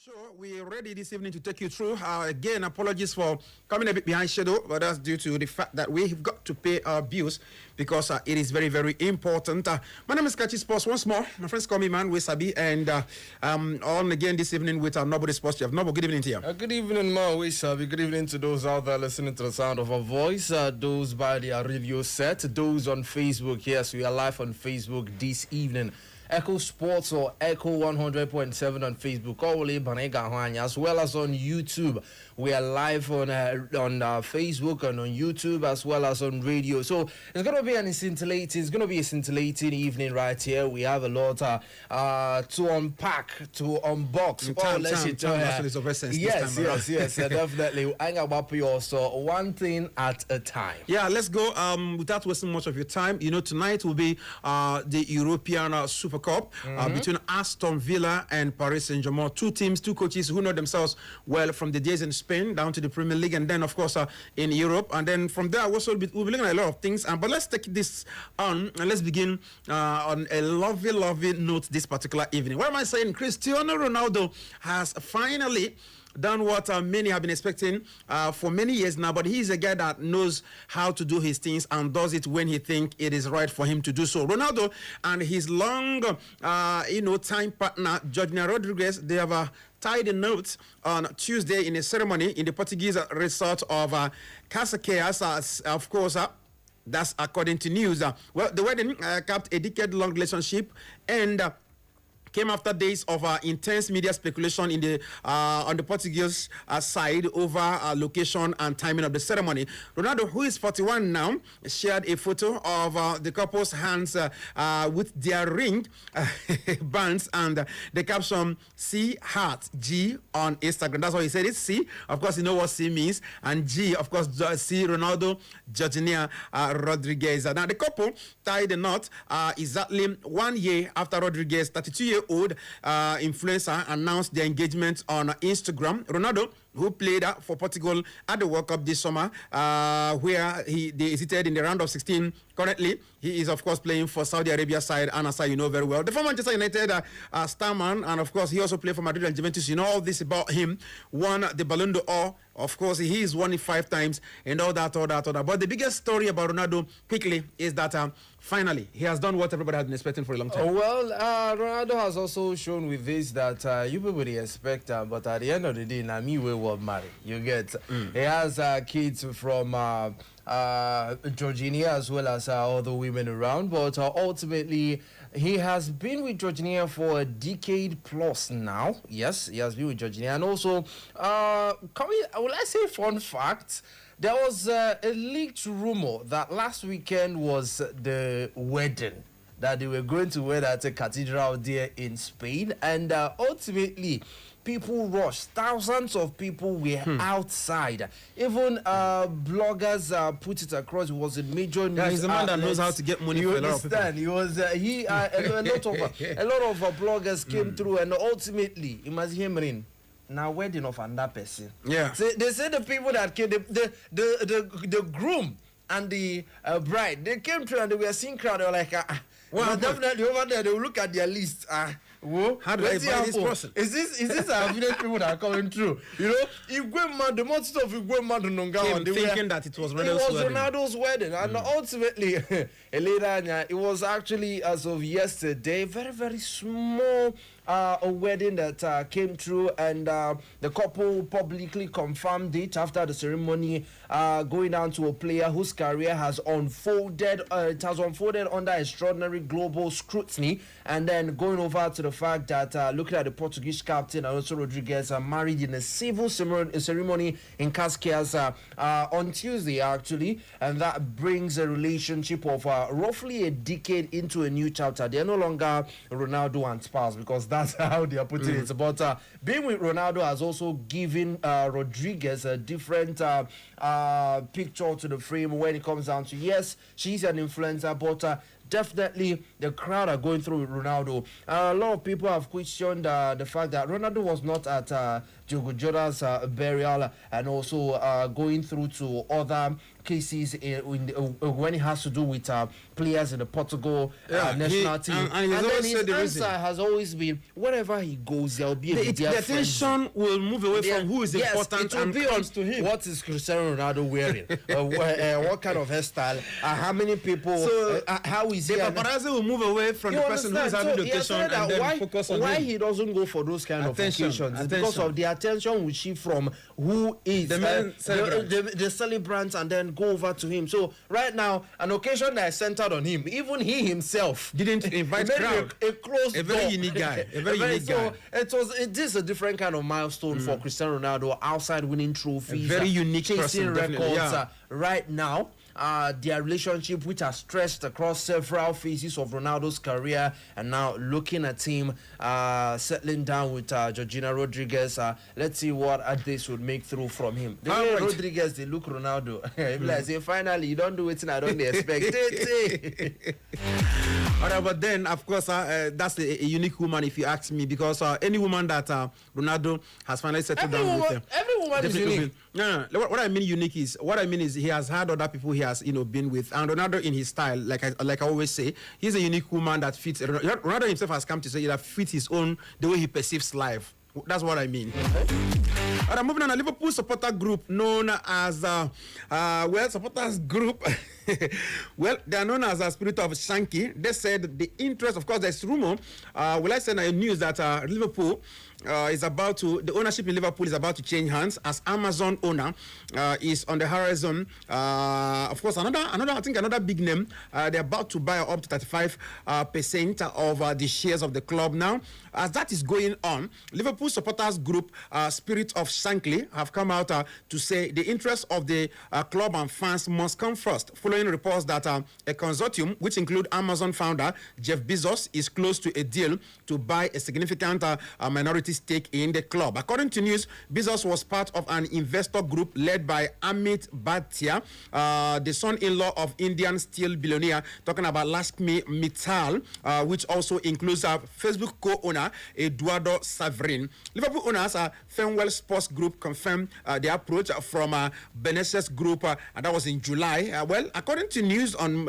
Show. We're ready this evening to take you through. Again, apologies for coming a bit behind schedule, but that's due to the fact that we've got to pay our bills because it is very, very important. My name is Kachi Sports once more. My friends call me Man Wesabi, and on again this evening with our Nobody Sports Chef. Nobo, good evening to you. Good evening, Man Wesabi. Good evening to those out there listening to the sound of our voice, those by the radio set, those on Facebook. Yes, we are live on Facebook this evening. Echo Sports or Echo 100.7 on Facebook, as well as on YouTube. We are live on Facebook and on YouTube as well as on radio. So it's going to be a scintillating evening right here. We have a lot to unpack, to unbox. Yes, definitely. So one thing at a time. Yeah, let's go. Without wasting much of your time, tonight will be the European Super Cup between Aston Villa and Paris Saint-Germain. Two teams, two coaches who know themselves well from the days in Spain down to the Premier League, and then of course in Europe. And then from there we'll be looking at a lot of things. But let's take this on and let's begin on a lovely note this particular evening. What am I saying? Cristiano Ronaldo has finally done what many have been expecting for many years now, but he's a guy that knows how to do his things and does it when he thinks it is right for him to do so. Ronaldo and his long time partner Georgina Rodriguez, they have tied a note on Tuesday in a ceremony in the Portuguese resort of Cascais, of course. That's according to news. Well, the wedding capped a decade-long relationship and came after days of intense media speculation in the on the Portuguese side over location and timing of the ceremony. Ronaldo, who is 41 now, shared a photo of the couple's hands with their ring bands and the caption C heart G on Instagram. That's what he said. It's C. Of course, you know what C means, and G, of course, C Ronaldo Georgina Rodriguez. Now the couple tied the knot exactly 1 year after Rodriguez, 32-year-old influencer, announced their engagement on Instagram. Ronaldo, who played for Portugal at the World Cup this summer, where they hesited in the round of 16. Currently, he is, of course, playing for Saudi Arabia side, Anasa, you know very well. The former Manchester United starman, and of course, he also played for Madrid and Juventus. You know all this about him. Won the Ballon d'Or. Of course, he has won it 5 times, and all that. But the biggest story about Ronaldo, quickly, is that finally, he has done what everybody has been expecting for a long time. Ronaldo has also shown with this that you people expect, but at the end of the day, Nami will marry. You get. He has kids from Georgina as well as other women around, but ultimately he has been with Georgina for a decade plus now. Yes, he has been with Georgina, and also will I say fun fact? There was a leaked rumor that last weekend was the wedding that they were going to wear at a cathedral there in Spain, and ultimately people rushed. Thousands of people were outside. Even bloggers put it across. It was a major news. Yeah, he's a man that knows how to get money for a lot of people. He was a lot of bloggers came through, and ultimately it was him in. Now wedding of another person. Yeah. So they say the people that came, the groom and the bride, they came through and they were seeing crowd. They were like, well, definitely over there they will look at their list. Whoa, how do I buy this person? Is this our village people that are coming through? You know, the multitude of Igwe Nonga they thinking that it was Ronaldo's wedding, and ultimately, later it was actually as of yesterday, very very small a wedding that came through, and the couple publicly confirmed it after the ceremony, going down to a player whose career has unfolded. It has unfolded under extraordinary global scrutiny, and then going over to the fact that looking at the Portuguese captain and also Rodriguez are married in a civil ceremony in Cascais on Tuesday actually, and that brings a relationship of roughly a decade into a new chapter. They're no longer Ronaldo and spouse, because that's how they are putting it. But being with Ronaldo has also given Rodriguez a different picture to the frame when it comes down to, yes, she's an influencer, but definitely the crowd are going through with Ronaldo. A lot of people have questioned the fact that Ronaldo was not at Diogo Jota's burial, and also going through to other cases when it has to do with players in the Portugal national team. And then his answer has always been, wherever he goes, there'll be the attention will move away from who is important and comes to him. What is Cristiano Ronaldo wearing? What kind of hairstyle? How many people? So how is he? The paparazzi will move away from the person who is having the occasion and then focus on why him. He doesn't go for those kind of occasions? It's because of the attention we see from who is the celebrants, and then go over to him. So right now, an occasion that is centered on him, even he himself didn't invite crowd. A very unique guy. A very unique guy. It is a different kind of milestone for Cristiano Ronaldo, outside winning trophies, very unique chasing person, records right now. Their relationship, which has stretched across several phases of Ronaldo's career, and now looking at him settling down with Georgina Rodriguez. Let's see what this would make through from him. The way Rodriguez, they look Ronaldo. Like, say, finally, you don't do it, and I don't expect it. All right, but then, of course, that's a unique woman, if you ask me, because any woman that Ronaldo has finally settled down with. Every woman is unique. No. What I mean unique is, he has had other people he has, been with, and Ronaldo in his style, like I always say, he's a unique woman that fits. Ronaldo himself has come to say that fits his own, the way he perceives life. That's what I mean. All right, moving on, a Liverpool supporter group known as, supporters group. Well, they are known as a Spirit of Shanky. They said the interest, of course, there's rumor. Will I send a news that Liverpool is about to, the ownership in Liverpool is about to change hands as Amazon owner is on the horizon. Of course, another big name. They're about to buy up to 35% of the shares of the club now. As that is going on, Liverpool supporters group Spirit of Shankly have come out to say the interest of the club and fans must come first, following reports that a consortium, which include Amazon founder Jeff Bezos, is close to a deal to buy a significant minority stake in the club. According to news, Bezos was part of an investor group led by Amit Bhatia, the son-in-law of Indian steel billionaire, talking about Lakshmi Mittal, which also includes Facebook co-owner Eduardo Saverin. Liverpool owners Fenwell Sports Group confirmed the approach from Benesses Group, and that was in July. Well, according to news on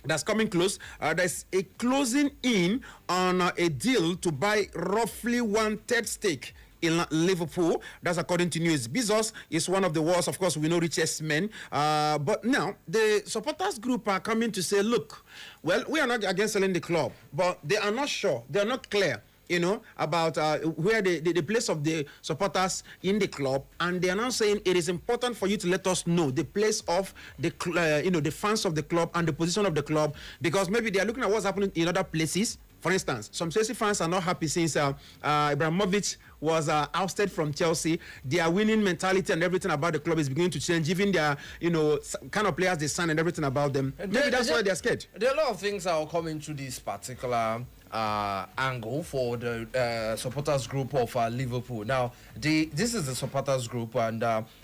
that's coming close, there's a closing in on a deal to buy roughly 1/3 stake in Liverpool. That's according to news. Bezos is one of the world's, of course, we know, richest men. But now the supporters group are coming to say, look, well, we are not against selling the club, but they are not sure. They are not clear, about where the place of the supporters in the club, and they are now saying it is important for you to let us know the place of the the fans of the club and the position of the club, because maybe they are looking at what's happening in other places. For instance, some Chelsea fans are not happy since Ibrahimovic was ousted from Chelsea. Their winning mentality and everything about the club is beginning to change. Even their, kind of players they sign and everything about them. Maybe that's why they're scared. There are a lot of things that will come into this particular angle for the supporters group of Liverpool. Now, this is the supporters group, and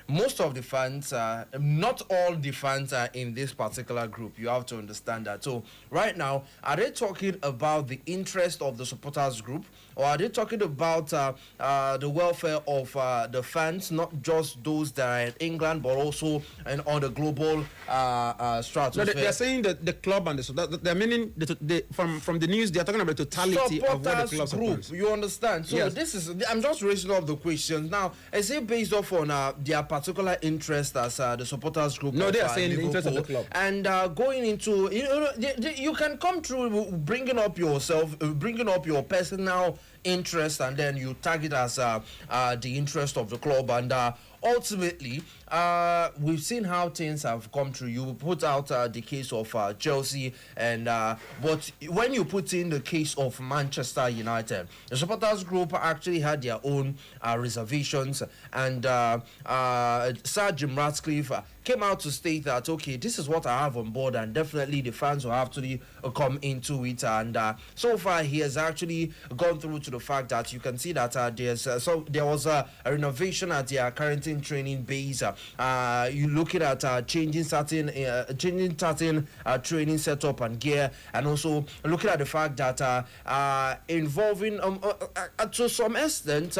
most of the fans, not all the fans are in this particular group. You have to understand that. So right now, are they talking about the interest of the supporters group, or are they talking about the welfare of the fans, not just those that are in England, but also on the global stratosphere? No, they're saying that the club and they're meaning from the news, they're talking about the totality supporters of what the club group. supports. You understand? So yes. I'm just raising up the questions now. Is it based off on their particular interest as the supporters group? No, they are saying the interest of the club. And going into, you can come through bringing up yourself, bringing up your personal interest, and then you tag it as the interest of the club, and ultimately we've seen how things have come through. You put out the case of Chelsea, and but when you put in the case of Manchester United, the supporters group actually had their own reservations, and Sir Jim Ratcliffe came out to state that, okay, this is what I have on board, and definitely the fans will have to come into it. And so far he has actually gone through to the fact that you can see that there was a renovation at their current certain training base. You looking at changing certain training setup and gear, and also looking at the fact that involving to some extent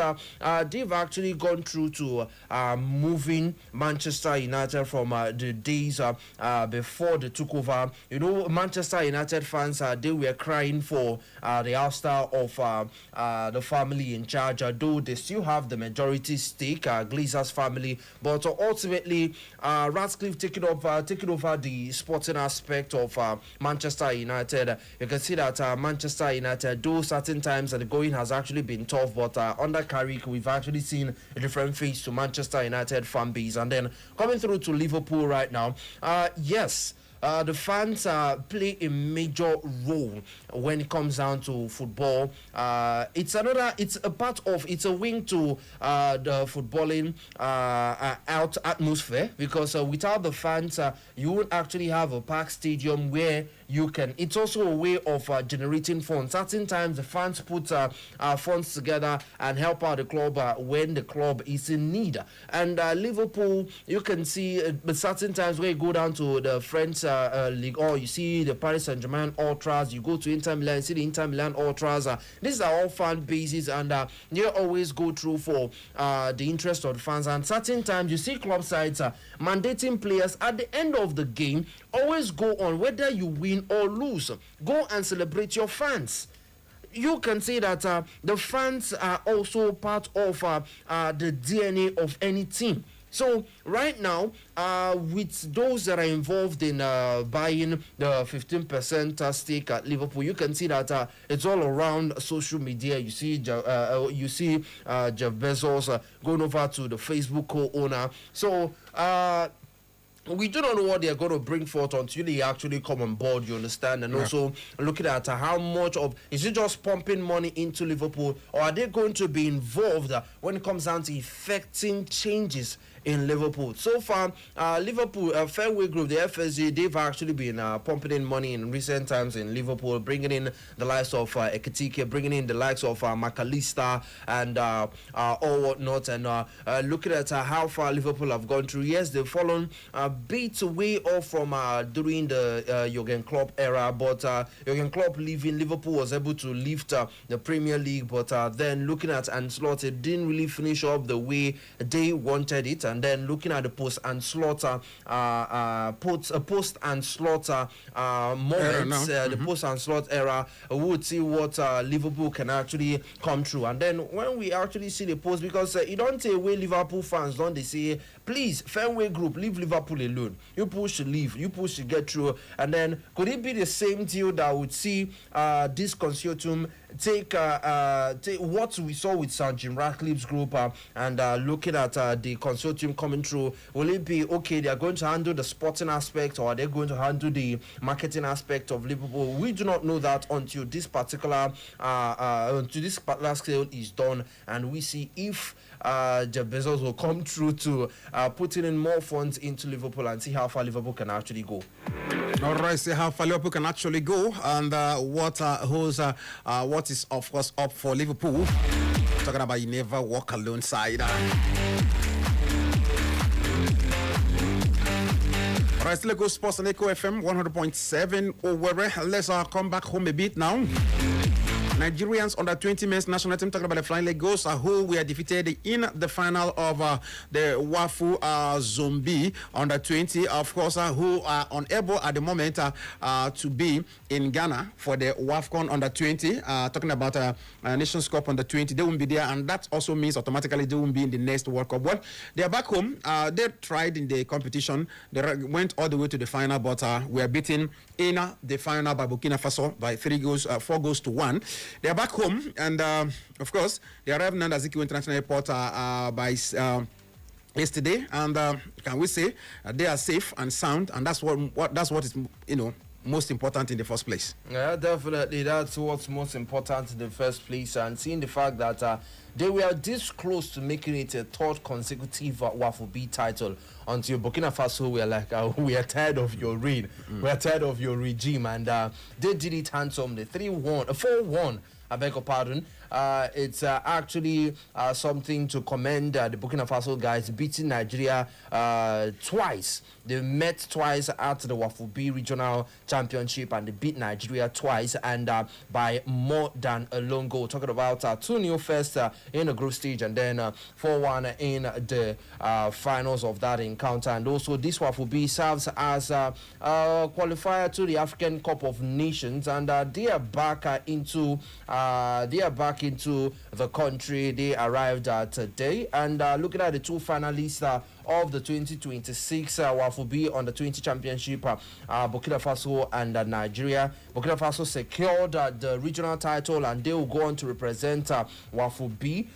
they've actually gone through to moving Manchester United from the days before they took over. You know, Manchester United fans they were crying for the ouster of the family in charge, though they still have the majority stake, Glazer's family, but ultimately Ratcliffe taking over the sporting aspect of Manchester United. You can see that Manchester United, though certain times the going has actually been tough, but under Carrick we've actually seen a different face to Manchester United fan base. And then coming through to Liverpool right now, yes, the fans play a major role when it comes down to football. It's a wing to the footballing out atmosphere, because without the fans, you won't actually have a packed stadium where you can. It's also a way of generating funds. Certain times the fans put funds together and help out the club when the club is in need. And Liverpool, you can see certain times where you go down to the French League, or you see the Paris Saint-Germain Ultras, you go to Inter Milan, you see the Inter Milan Ultras. These are all fan bases, and they always go through for the interest of the fans. And certain times you see club sides mandating players at the end of the game, always go on, whether you win or lose, go and celebrate your fans. You can say that the fans are also part of the DNA of any team. So right now, with those that are involved in buying the 15% stake at Liverpool, you can see that it's all around social media. You see, Jeff Bezos going over to the Facebook co-owner. So we do not know what they're going to bring forth until they actually come on board, you understand? And also looking at how much of, is it just pumping money into Liverpool, or are they going to be involved when it comes down to effecting changes in Liverpool? So far, Liverpool, Fairway Group, the FSG, they've actually been pumping in money in recent times in Liverpool, bringing in the likes of Ekitike, bringing in the likes of McAllister and all whatnot, and looking at how far Liverpool have gone through. Yes, they've fallen a bit away off from during the Jurgen Klopp era, but Jurgen Klopp leaving, Liverpool was able to lift the Premier League, but then looking at Ancelotti, it didn't really finish up the way they wanted it. And then looking at the post-Ancelotti moments, the post-Ancelotti era, we would see what Liverpool can actually come through. And then when we actually see the post, because you don't take away Liverpool fans, don't they say, please, Fairway Group, leave Liverpool alone. You push to leave, you push to get through. And then could it be the same deal that would see this consortium take what we saw with Sir Jim Ratcliffe's group and looking at the consortium coming through? Will it be okay, they're going to handle the sporting aspect, or are they going to handle the marketing aspect of Liverpool? We do not know that until this particular scale is done, and we see if Jeff Bezos will come through to putting in more funds into Liverpool and see how far Liverpool can actually go. All right, see how far Liverpool can actually go, and what is of course up for Liverpool. Talking about you never walk alone side. All right, still go Sports and Echo FM 100.7 Owerri. Let's come back home a bit now. Nigerians under 20 men's national team, talking about the Flying Lagos, who were defeated in the final of the WAFU Zombie under 20, of course, who are unable at the moment to be in Ghana for the WAFCON under 20. Talking about Nations Cup under 20, they won't be there, and that also means automatically they won't be in the next World Cup. Well, they are back home. They tried in the competition. They went all the way to the final, but were beaten in the final by Burkina Faso by 4 goals to 1. They are back home, and of course, they arrived at Azikiwe International Airport by yesterday, and can we say they are safe and sound, and that's what is most important in the first place. Yeah, definitely, that's what's most important in the first place, and seeing the fact that they were this close to making it a third consecutive WAFU B title until Burkina Faso were like, we are tired of your reign, we are tired of your regime, and they did it handsomely, 4-1, I beg your pardon. it's actually something to commend the Burkina Faso guys beating Nigeria twice. They met twice at the WAFCON Regional Championship and they beat Nigeria twice and by more than a lone goal. Talking about 2-0 first in the group stage and then 4-1 in the finals of that encounter. And also this WAFCON serves as a qualifier to the African Cup of Nations, and they are back into the country. They arrived today, and looking at the two finalists of the 2026 WAFCON Under 20 Championship, Burkina Faso and Nigeria. Burkina Faso secured the regional title, and they will go on to represent WAFCON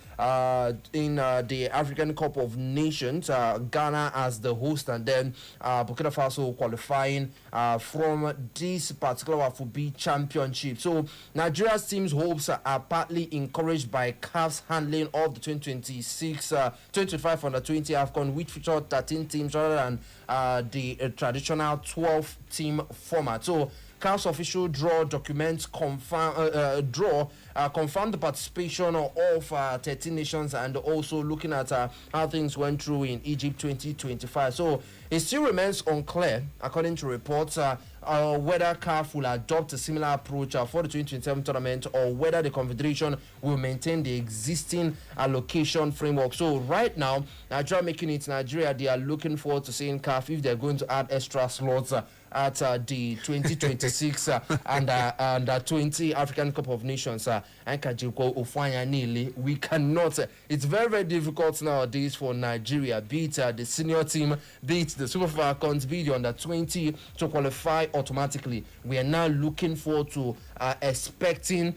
in the African Cup of Nations. Ghana as the host, and then Burkina Faso qualifying from this particular WAFCON championship. So Nigeria's team's hopes are partly encouraged by CAF's handling of the 2025 Under 20 AFCON, which featured 13 teams rather than the traditional 12-team format. So CAF's official draw documents confirm the participation of 13 nations, and also looking at how things went through in Egypt 2025. So it still remains unclear, according to reports, whether CAF will adopt a similar approach for the 2027 tournament, or whether the Confederation will maintain the existing allocation framework. So right now, Nigeria making it Nigeria, they are looking forward to seeing CAF if they're going to add extra slots at the 2026 and 20 African Cup of Nations. We cannot. It's very, very difficult nowadays for Nigeria, be it the senior team, be it the Super Falcons, be it the under 20 to qualify automatically. We are now looking forward to expecting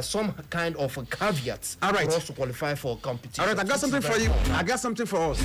some kind of a caveat for us to qualify for competition. All right, I got something for you. I got something for us.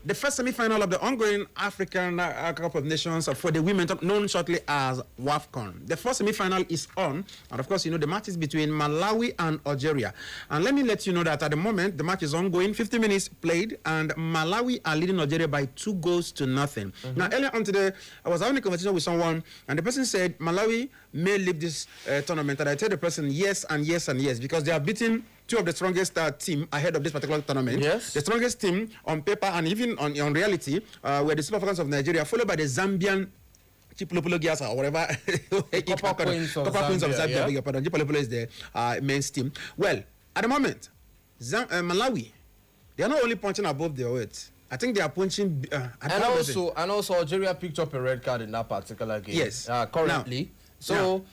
The first semi-final of the ongoing African Cup of Nations for the women, known shortly as WAFCON. The first semi-final is on, and of course, you know, the match is between Malawi and Algeria. And let me let you know that at the moment, the match is ongoing, 50 minutes played, and Malawi are leading Algeria by 2-0. Now, earlier on today, I was having a conversation with someone, and the person said Malawi may leave this tournament, and I told the person yes and yes and yes, because they have beaten two of the strongest team ahead of this particular tournament. Yes. The strongest team on paper and even on reality were the Super Falcons of Nigeria, followed by the Zambian Chipolopolo or whatever. Copper Queens of Zambia. Yeah? Beg your pardon. Chipolopolo is the men's team. Well, at the moment, Malawi, they are not only punching above their weight. I think they are punching. And also, Algeria picked up a red card in that particular game. Yes. Currently. Now, so,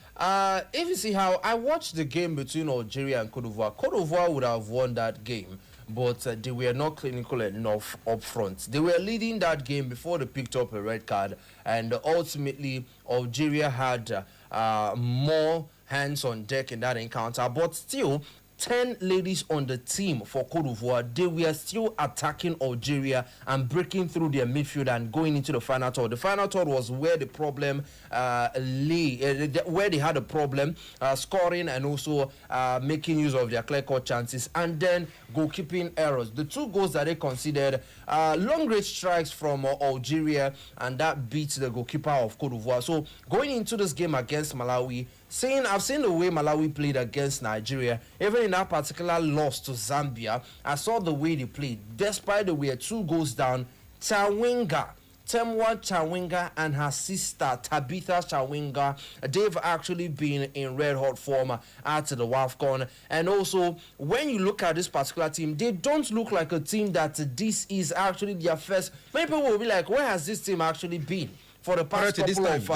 if you see how I watched the game between Algeria and Cote d'Ivoire would have won that game, but they were not clinical enough up front. They were leading that game before they picked up a red card, and ultimately Algeria had more hands on deck in that encounter, but still 10 ladies on the team for Cote d'Ivoire, they were still attacking Algeria and breaking through their midfield and going into the final third. The final third was where the problem lay, where they had a problem scoring and also making use of their clear-cut chances, and then goalkeeping errors. The two goals that they considered, long-range strikes from Algeria, and that beats the goalkeeper of Cote d'Ivoire. So going into this game against Malawi, I've seen the way Malawi played against Nigeria. Even in that particular loss to Zambia, I saw the way they played. Despite the way 2 goals down, Temwa Chawinga and her sister Tabitha Chawinga, they've actually been in red hot form at the WAFCON. And also, when you look at this particular team, they don't look like a team that this is actually their first. Many people will be like, where has this team actually been for the past couple of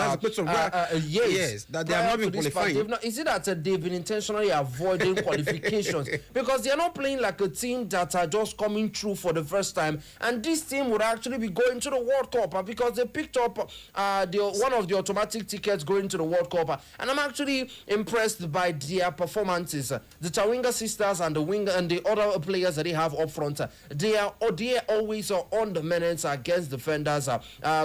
years that they have not been qualifying? Is it that they've been intentionally avoiding qualifications? Because they are not playing like a team that are just coming through for the first time. And this team would actually be going to the World Cup because they picked up one of the automatic tickets going to the World Cup. And I'm actually impressed by their performances. The Chawinga sisters and the winger and the other players that they have up front, they are always on the minutes against defenders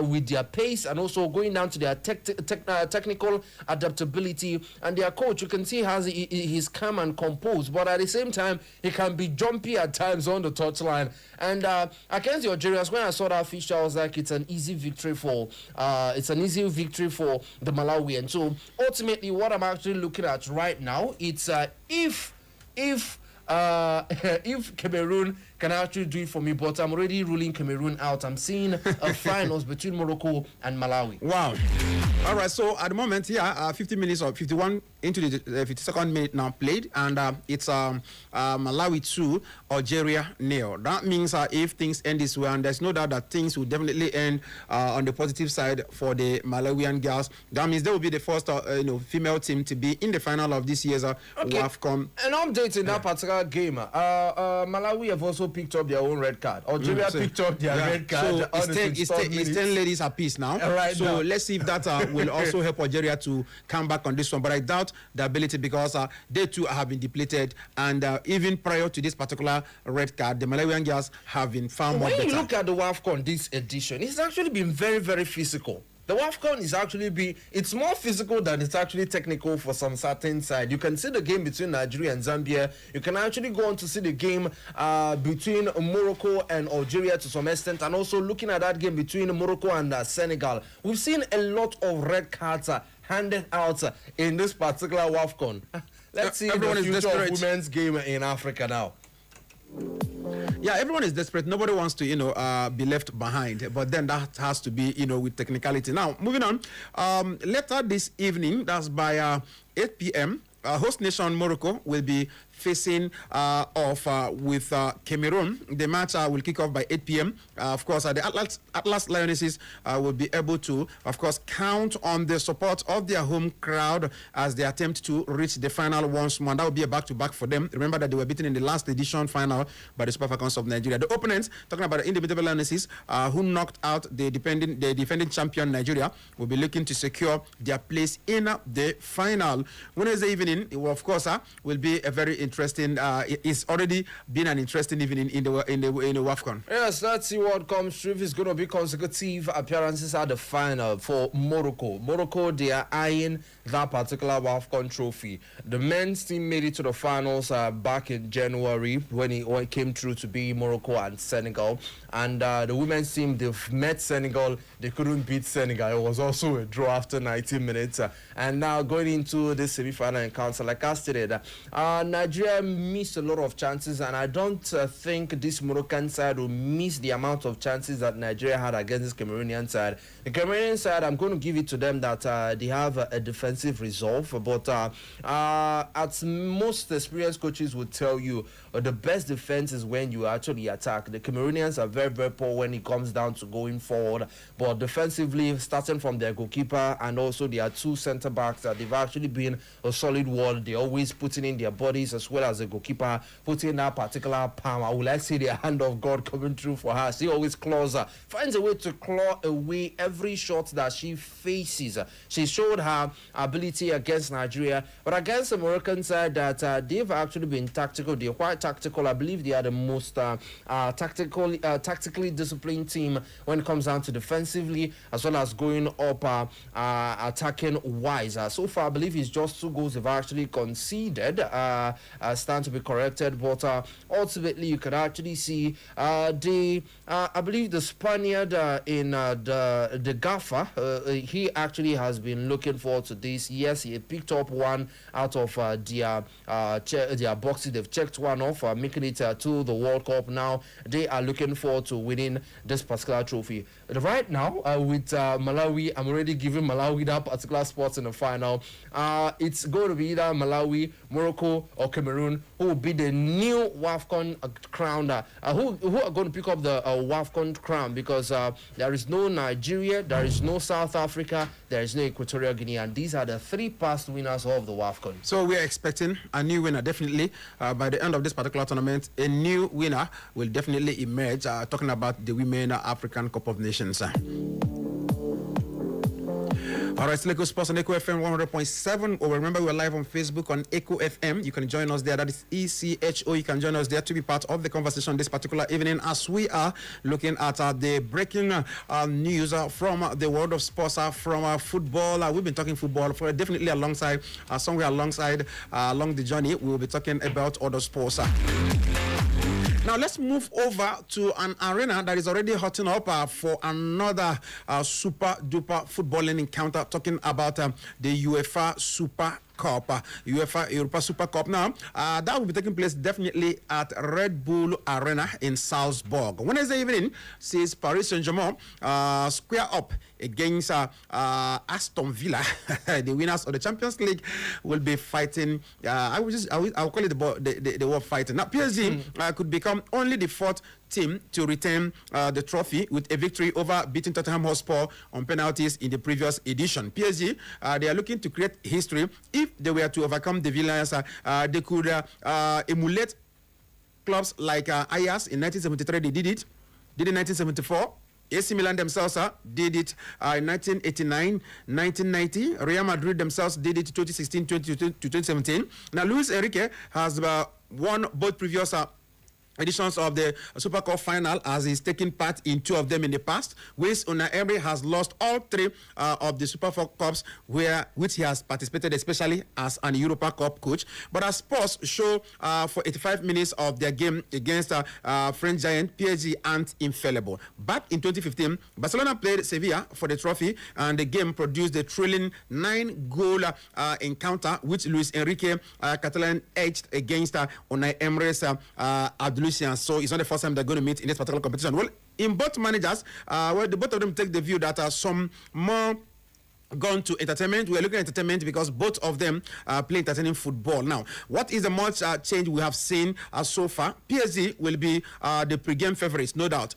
with their pace, and also going down to their technical adaptability. And their coach, you can see he's calm and composed, but at the same time, he can be jumpy at times on the touchline. And against the Algerians, when I saw that fixture, I was like, it's an easy victory for the Malawians. So ultimately, what I'm actually looking at right now, it's if if Cameroon can actually do it for me, but I'm already ruling Cameroon out. I'm seeing a finals between Morocco and Malawi. Wow. All right, so at the moment, 50 minutes or 51 into the 52nd minute now played, and it's Malawi 2, Algeria 0. That means if things end this way, and there's no doubt that things will definitely end on the positive side for the Malawian girls. That means they will be the first female team to be in the final of this year's WAFCON. An update in that particular game. Malawi have also picked up their own red card. Algeria picked up their red card. So it's 10 ladies apiece now. Right so now. Let's see if that will also help Algeria to come back on this one. But I doubt the ability, because they too have been depleted, and even prior to this particular red card, the Malawian girls have been far more better. When you look at the WAFCON this edition, it's actually been very, very physical. The WAFCON is actually it's more physical than it's actually technical for some certain side. You can see the game between Nigeria and Zambia. You can actually go on to see the game between Morocco and Algeria to some extent, and also looking at that game between Morocco and Senegal. We've seen a lot of red cards handed out in this particular WAFCON. Let's see the future of women's game in Africa now. Yeah, everyone is desperate. Nobody wants to, be left behind. But then that has to be, with technicality. Now, moving on. Later this evening, that's by 8 p.m., host nation Morocco will be facing off with Cameroon. The match will kick off by 8 p.m. Of course, the Atlas Lionesses will be able to, of course, count on the support of their home crowd as they attempt to reach the final once more. That will be a back-to-back for them. Remember that they were beaten in the last edition final by the Super Falcons of Nigeria. The opponents, talking about the Indomitable Lionesses, who knocked out the defending champion Nigeria, will be looking to secure their place in the final. Wednesday evening, of course, will be a very interesting. It's already been an interesting evening in the WAFCON. Yes, let's see what comes through. It's going to be consecutive appearances at the final for Morocco. Morocco, they are eyeing that particular WAFCON trophy. The men's team made it to the finals back in January when it came through to be Morocco and Senegal. And the women's team, they've met Senegal. They couldn't beat Senegal. It was also a draw after 90 minutes. And now going into this semi-final encounter, like I stated, Nigeria missed a lot of chances, and I don't think this Moroccan side will miss the amount of chances that Nigeria had against this Cameroonian side. The Cameroonian side, I'm going to give it to them that they have a defensive resolve, but as most experienced coaches would tell you, the best defense is when you actually attack. The Cameroonians are very, very poor when it comes down to going forward, but defensively, starting from their goalkeeper and also their two centre-backs, they've actually been a solid wall. They're always putting in their bodies, as well as the goalkeeper putting in that particular palm. I would like to see the hand of God coming through for her. She always claws her, finds a way to claw away every shot that she faces. She showed her ability against Nigeria, but against the Moroccan side, that they've actually been tactical. They're quite tactical. I believe they are the most tactically disciplined team when it comes down to defensively, as well as going up attacking wise. So far, I believe it's just 2 goals they've actually conceded. Stand to be corrected, but ultimately you could actually see I believe the Spaniard in the gaffer, he actually has been looking forward to this. Yes, he picked up one out of their boxes. They've checked one off, making it to the World Cup. Now they are looking forward to winning this particular trophy. Right now, with Malawi, I'm already giving Malawi that particular spot in the final. It's going to be either Malawi, Morocco, or Cameroon who will be the new WAFCON crown. Who are going to pick up the WAFCON crown, because there is no Nigeria, there is no South Africa, there is no Equatorial Guinea, and these are the 3 past winners of the WAFCON. So we are expecting a new winner, definitely. By the end of this particular tournament, a new winner will definitely emerge, talking about the Women African Cup of Nations. All right, Echo Sports on Echo FM 100.7. Or remember, we're live on Facebook on Echo FM. You can join us there. That is ECHO. You can join us there to be part of the conversation this particular evening, as we are looking at the breaking news from the world of sports, from football. We've been talking football for definitely alongside, somewhere alongside, along the journey. We will be talking about other sports. Now, let's move over to an arena that is already hotting up for another super-duper footballing encounter, talking about the UEFA Super Cup, UEFA Europa Super Cup. Now, that will be taking place definitely at Red Bull Arena in Salzburg. Wednesday evening, sees Paris Saint-Germain square up against Aston Villa. The winners of the Champions League will be fighting. I'll call it the war fighting. Now, PSG could become only the fourth team to retain the trophy with a victory over beating Tottenham Hotspur on penalties in the previous edition. PSG, they are looking to create history. If they were to overcome the villains, they could emulate clubs like Ajax in 1973. They did it. Did it in 1974. AC Milan themselves did it in 1989, 1990. Real Madrid themselves did it 2016, 2017. Now, Luis Enrique has won both previous editions of the Super Cup final, as he's taken part in two of them in the past. Wes Unai Emery has lost all three of the Super Cups which he has participated, especially as an Europa Cup coach. But as Spurs show for 85 minutes of their game against French giant, PSG aren't infallible. Back in 2015, Barcelona played Sevilla for the trophy, and the game produced a thrilling 9-goal encounter, which Luis Enrique Catalan edged against Unai Emery's Lucian. So it's not the first time they're going to meet in this particular competition. Well, in both managers, the both of them take the view that some more gone to entertainment. We're looking at entertainment because both of them play entertaining football. Now, what is the much change we have seen so far? PSG will be the pre-game favorites, no doubt,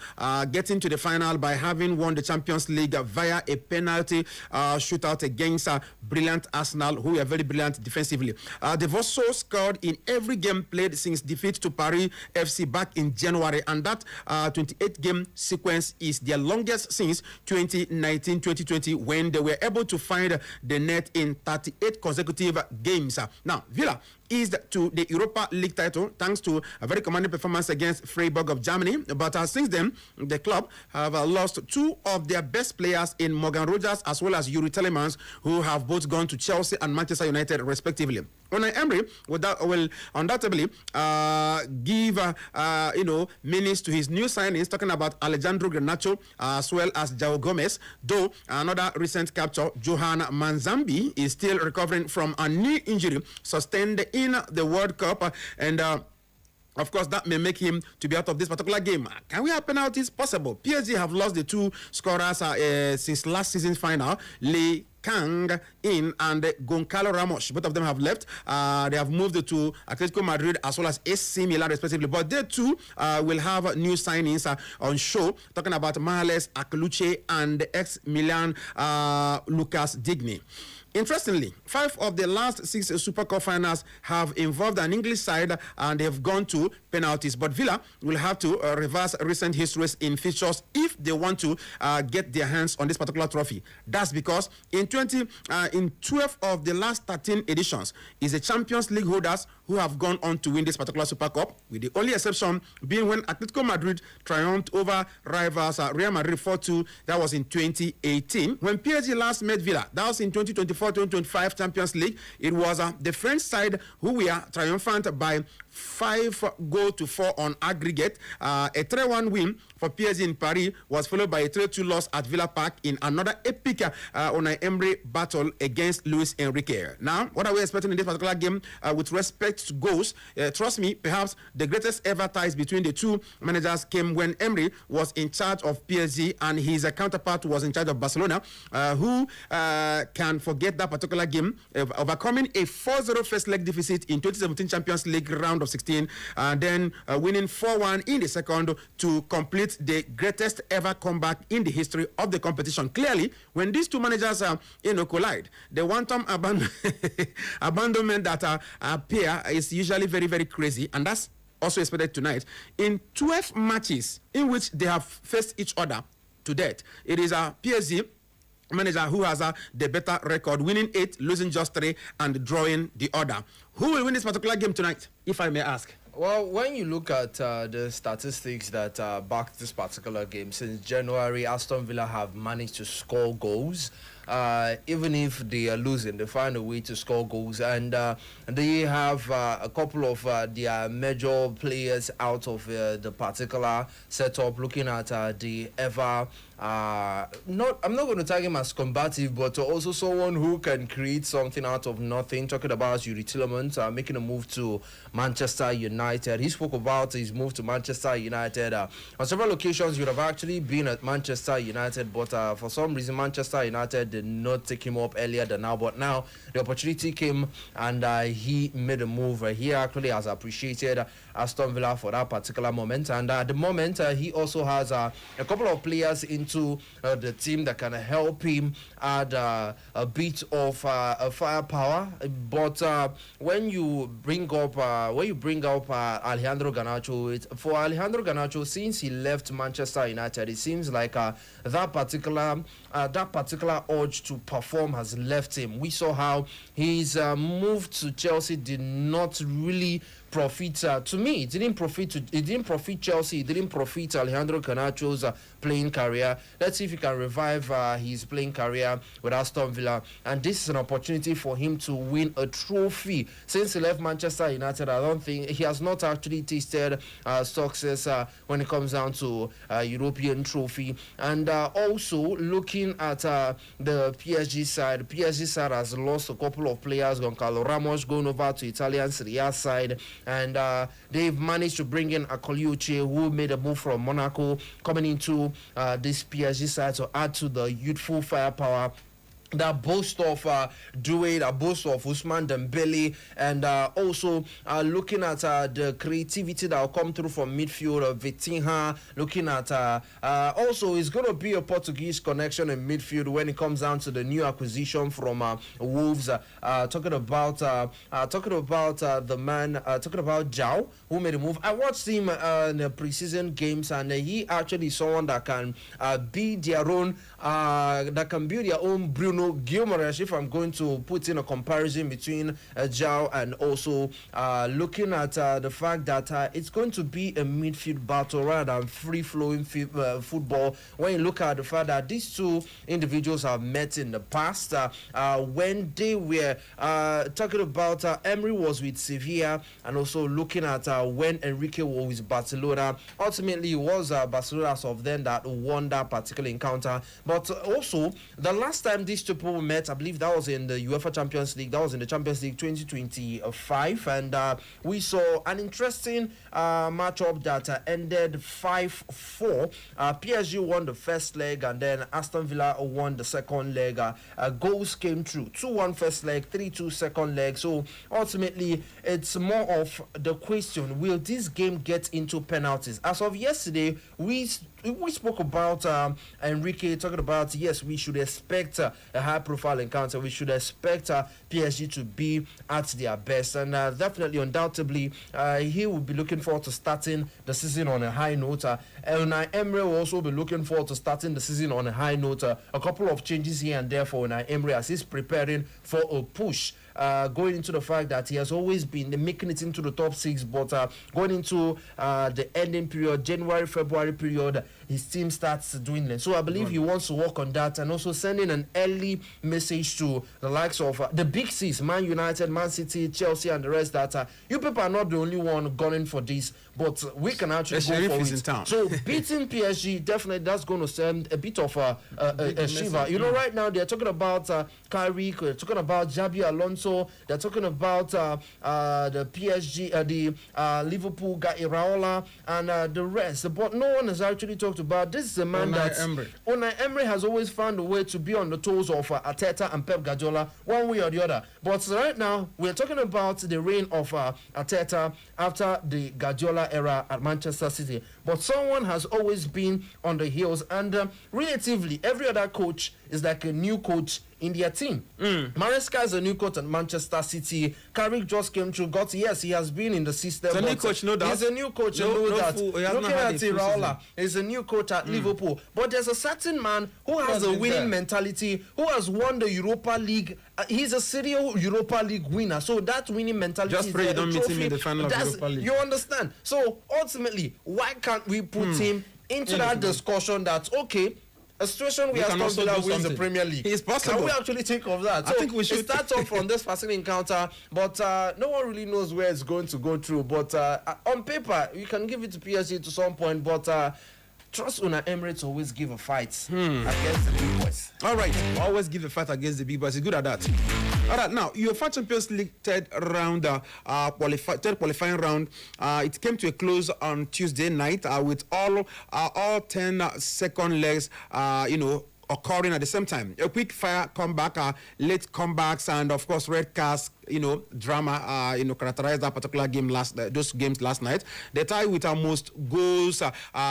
getting to the final by having won the Champions League via a penalty shootout against brilliant Arsenal, who are very brilliant defensively. They've also scored in every game played since defeat to Paris FC back in January, and that 28-game sequence is their longest since 2019-2020, when they were able to find the net in 38 consecutive games. Now, Villa is to the Europa League title thanks to a very commanding performance against Freiburg of Germany. But since then, the club have lost two of their best players in Morgan Rogers as well as Yuri Telemans, who have both gone to Chelsea and Manchester United respectively. Unai Emery will undoubtedly give meanings to his new signings, talking about Alejandro Garnacho as well as João Gomez, though another recent capture, Johan Manzambi, is still recovering from a knee injury sustained in the World Cup, and of course, that may make him to be out of this particular game. Can we have penalties? Possible. PSG have lost the two scorers since last season's final. Lee Kang in and Goncalo Ramos. Both of them have left. They have moved to Atletico Madrid as well as AC Milan respectively. But they too will have new signings on show, talking about Mahales Akluche and ex-Milan Lucas Digne. Interestingly, 5 of the last 6 Super Cup finals have involved an English side, and they have gone to penalties. But Villa will have to reverse recent histories in fixtures if they want to get their hands on this particular trophy. That's because in 12 of the last 13 editions, is the Champions League holders who have gone on to win this particular Super Cup, with the only exception being when Atletico Madrid triumphed over rivals Real Madrid 4-2. That was in 2018. When PSG last met Villa, that was in 2024-2025 Champions League. It was the French side who were triumphant by 5-4 on aggregate. A 3-1 win for PSG in Paris was followed by a 3-2 loss at Villa Park in another epic Unai Emery battle against Luis Enrique. Now, what are we expecting in this particular game with respect to goals? Trust me, perhaps the greatest ever ties between the two managers came when Emery was in charge of PSG and his counterpart was in charge of Barcelona. Who can forget that particular game, overcoming a 4-0 first leg deficit in 2017 Champions League round of 16, and then winning 4-1 in the second to complete the greatest ever comeback in the history of the competition. Clearly, when these two managers collide, the one-time abandonment that appear is usually very, very crazy, and that's also expected tonight. In 12 matches in which they have faced each other to date, it is a PSG manager who has the better record, winning 8, losing just 3, and drawing the other. Who will win this particular game tonight, if I may ask? Well, when you look at the statistics that back this particular game, since January, Aston Villa have managed to score goals. Even if they are losing, they find a way to score goals, and they have a couple of their major players out of the particular setup. Looking at the ever I'm not going to tag him as combative, but also someone who can create something out of nothing. Talking about Yuri Tillemans making a move to Manchester United. He spoke about his move to Manchester United. On several occasions, he would have actually been at Manchester United, but for some reason, Manchester United did not take him up earlier than now. But now the opportunity came, and he made a move. He actually has appreciated Aston Villa for that particular moment, and at the moment, he also has a couple of players into the team that can help him add a bit of firepower. But when you bring up Alejandro Garnacho, for Alejandro Garnacho, since he left Manchester United, it seems like that particular urge to perform has left him. We saw how his move to Chelsea did not really profit. To me, it didn't profit Chelsea. It didn't profit Alejandro Garnacho's playing career. Let's see if he can revive his playing career with Aston Villa. And this is an opportunity for him to win a trophy. Since he left Manchester United, I don't think he has not actually tasted success when it comes down to European trophy. And also looking at the PSG side has lost a couple of players. Goncalo Ramos going over to Italian Serie A side. And they've managed to bring in Akoliuche, who made a move from Monaco, coming into this PSG side to add to the youthful firepower that boast of Doué, that boast of Ousmane Dembele, and also looking at the creativity that will come through from midfield, Vitinha, looking at also it's going to be a Portuguese connection in midfield when it comes down to the new acquisition from Wolves. Talking about the man, talking about Zhao, who made a move. I watched him in the preseason games, and he actually is someone that can be their own, Bruno Guimaraes, if I'm going to put in a comparison between Zhao and also looking at the fact that it's going to be a midfield battle rather than free-flowing football. When you look at the fact that these two individuals have met in the past, when they were talking about Emery was with Sevilla, and also looking at when Enrique was with Barcelona. Ultimately, it was Barcelona as of then that won that particular encounter. But also, the last time these two people met, I believe that was in the UEFA Champions League. That was in the Champions League 2025, and we saw an interesting matchup that ended 5-4. PSG won the first leg, and then Aston Villa won the second leg. Goals came through: 2-1 first leg, 3-2 second leg. So ultimately, it's more of the question: will this game get into penalties? As of yesterday, we spoke about Enrique talking about, yes, we should expect a high-profile encounter. We should expect PSG to be at their best, and definitely, undoubtedly, he will be looking forward to starting the season on a high note. Unai Emery will also be looking forward to starting the season on a high note. A couple of changes here and there for Unai Emery as he's preparing for a push. Going into the fact that he has always been making it into the top six, but going into the ending period, January-February period, his team starts doing it. So I believe he wants to work on that, and also sending an early message to the likes of the big six, Man United, Man City, Chelsea, and the rest, that you people are not the only one gunning for this, but we can actually go for it. So beating PSG, definitely that's going to send a bit of a shiver. You know, right now they're talking about Kyrie, they're talking about Xabi Alonso, they're talking about the PSG, the Liverpool guy Iraola, and the rest. But no one has actually talked about this. Is a man that Unai Emery has always found a way to be on the toes of Arteta and Pep Guardiola, one way or the other. But right now we're talking about the reign of Arteta after the Guardiola era at Manchester City. But someone has always been on the heels, and relatively every other coach is like a new coach in their team. Maresca is a new coach at Manchester City. Carrick just came through. He has been in the system. He's a new coach, no doubt. He's a new coach, Looking at Iraola, he's a new coach at Liverpool. But there's a certain man who has a winning mentality, who has won the Europa League. He's a serial Europa League winner. So that winning mentality just pray you don't meet him in the final of Europa League. You understand? So ultimately, why can't we put him into that discussion that, okay, a situation where Aston Villa wins the Premier League. It's possible. Can we actually think of that? I think we should. It starts off from this fascinating encounter, but no one really knows where it's going to go through. But on paper, you can give it to PSG to some point, but trust Una Emirates always give a fight against the big boys. All right, always give a fight against the big boys. He's good at that. All right, now UEFA Champions League third qualifying round. It came to a close on Tuesday night with all 10 second legs, occurring at the same time. A quick fire comeback, late comebacks, and of course red cards, drama, characterized that particular game those games last night. The tie with our most goals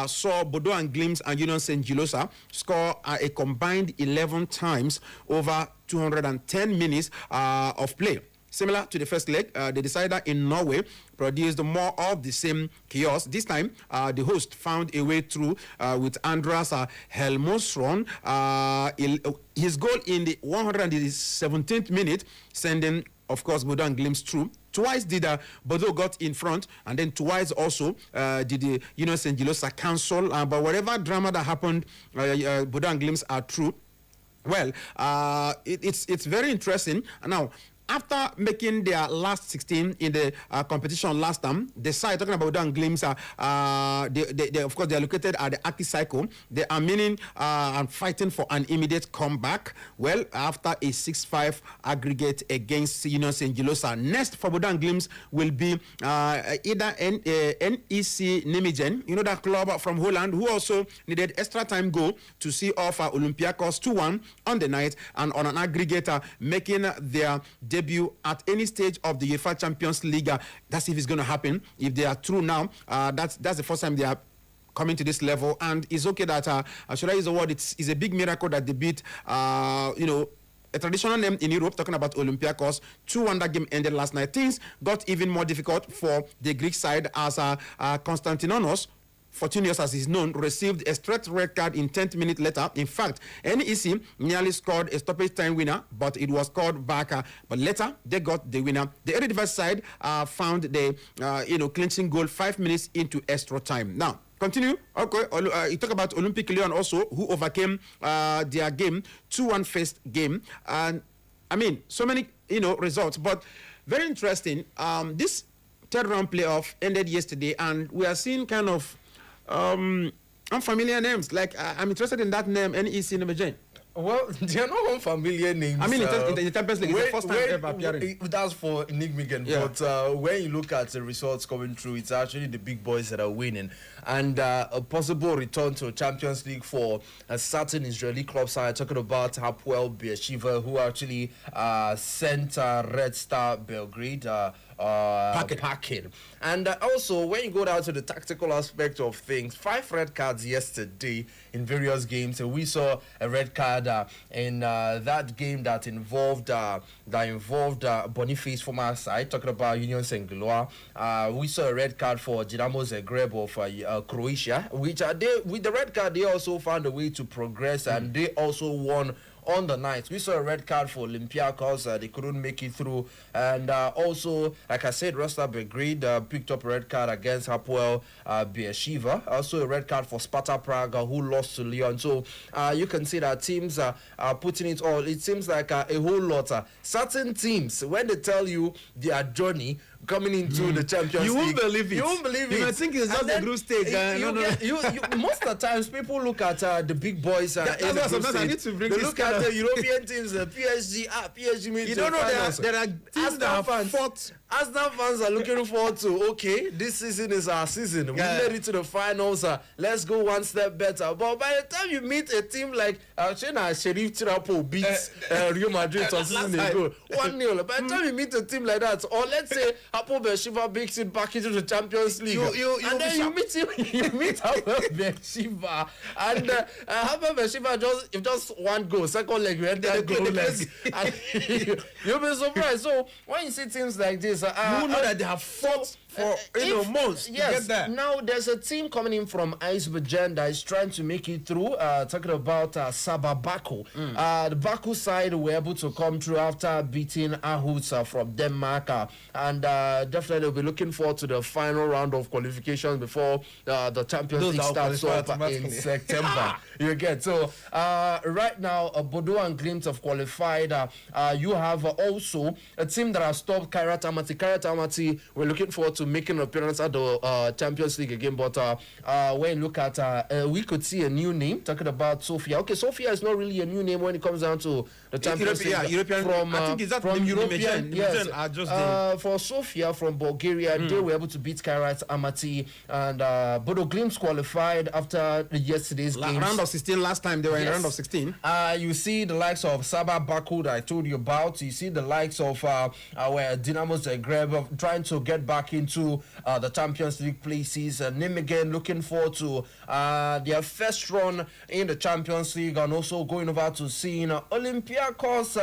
saw Bodo and Glims and Union St. Gilosa score a combined 11 times over 210 minutes of play. Similar to the first leg, the decider in Norway produced more of the same chaos. This time, the host found a way through with Andras Helmosron. His goal in the 117th minute, sending, of course, Bodo and Glims through. Twice did Bodo got in front, and then twice also did the St. Gilosa cancel. But whatever drama that happened, Bodo and Glims are through. Well, it's very interesting. Now, after making their last 16 in the competition last time, the side talking about Dan Glims, they of course they are located at the Aki Cycle. They are meaning and fighting for an immediate comeback. Well, after a 6-5 aggregate against St. Gilosa, next for Bodan Glims will be either NEC Nijmegen, that club from Holland, who also needed extra time goal to see off Olympiacos 2-1 on the night, and on an aggregator making their debut at any stage of the UEFA Champions League. That's if it's going to happen. If they are through now, that's the first time they are coming to this level, and it's okay that should I use the word? It's a big miracle that they beat a traditional name in Europe, talking about Olympiacos. 2-1 that game ended last night. Things got even more difficult for the Greek side as Konstantinonos, Fortunius as is known, received a straight red card in 10th minute later. In fact, NEC nearly scored a stoppage time winner, but it was called back. But later, they got the winner. The Eredivisie side found the clinching goal 5 minutes into extra time. Now, continue. Okay, you talk about Olympic Lyon also, who overcame their game, 2-1 first game. And, so many, results. But very interesting. This third round playoff ended yesterday, and we are seeing kind of unfamiliar names. Like, I'm interested in that name, NEC Nijmegen. Well, they are not unfamiliar names. In the Champions League, it's the first time ever appearing. That's for Nijmegen. Yeah. But when you look at the results coming through, it's actually the big boys that are winning. And a possible return to Champions League for a certain Israeli club side. Talking about Hapoel Beersheva, who actually sent Red Star Belgrade packing. And also, when you go down to the tactical aspect of things, 5 red cards yesterday in various games. So we saw a red card in that game that involved Boniface from our side, talking about Union St. Gilosa. We saw a red card for Dinamo Zagreb of Croatia, which with the red card, they also found a way to progress, and they also won on the night. We saw a red card for Olympiacos. They couldn't make it through. And also, like I said, Rasta Belgrade picked up a red card against Hapoel Beersheva. Also a red card for Sparta Prague, who lost to Lyon. So you can see that teams are putting it all. It seems like a whole lot. Certain teams, when they tell you their journey coming into the Champions League, you won't believe it. You won't believe it. You might think it's just the group stage. Most of the times, people look at the big boys in the group sometimes stage. I need to bring they this look at the European teams, PSG. PSG means you don't know there are teams that have fought. Arsenal fans are looking forward to, okay, this season is our season. We made it to the finals. Let's go one step better. But by the time you meet a team like Sheriff Tirapo beats Real Madrid some season ago, 1-0. By the time you meet a team like that, or let's say Hapoel Beersheba makes it back into the Champions League. And then you meet him, you meet Hapoel Beersheba, and Hapoel Beersheba just one goal, second leg, you enter goalless. And you'll be surprised. So when you see things like this, you know that they have fought for months to get there. Now there's a team coming in from Azerbaijan that is trying to make it through. Talking about Sabah Baku. The Baku side were able to come through after beating Aarhus from Denmark, and definitely we'll be looking forward to the final round of qualifications before the Champions League starts up in September. You get so right now Bodo and Glimt have qualified. You have also a team that has stopped Kairat Almaty. Kairat Almaty, we're looking forward to making an appearance at the Champions League again, but when you look at we could see a new name, talking about Sofia. Okay, Sofia is not really a new name when it comes down to the Champions League. European, from I think is that from European, yes. For Sofia from Bulgaria, they were able to beat Kairat Almaty, and Bodo Glimt qualified after yesterday's game. Round of 16 last time they were in round of 16. You see the likes of Sabah Baku that I told you about. You see the likes of where Dinamo Zagreb trying to get back into the Champions League places, and Nijmegen looking forward to their first run in the Champions League, and also going over to seeing Olympiacos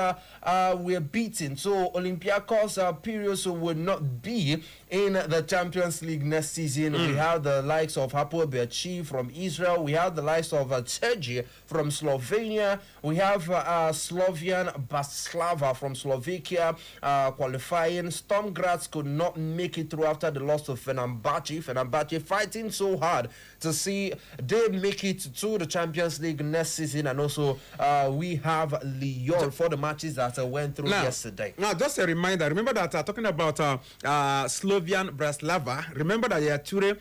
were beaten. So Olympiacos Piraeus will not be in the Champions League next season. We have the likes of Hapoel Beersheba from Israel. We have the likes of Czerny from Slovenia. We have Slovian Bratislava from Slovakia qualifying. Sturm Graz could not make it through after the loss of Fenerbahce. Fenerbahce fighting so hard to see they make it to the Champions League next season. And also we have Lyon for the matches that went through yesterday. Now, just a reminder, remember that talking about Slovian Bratislava, remember that Ture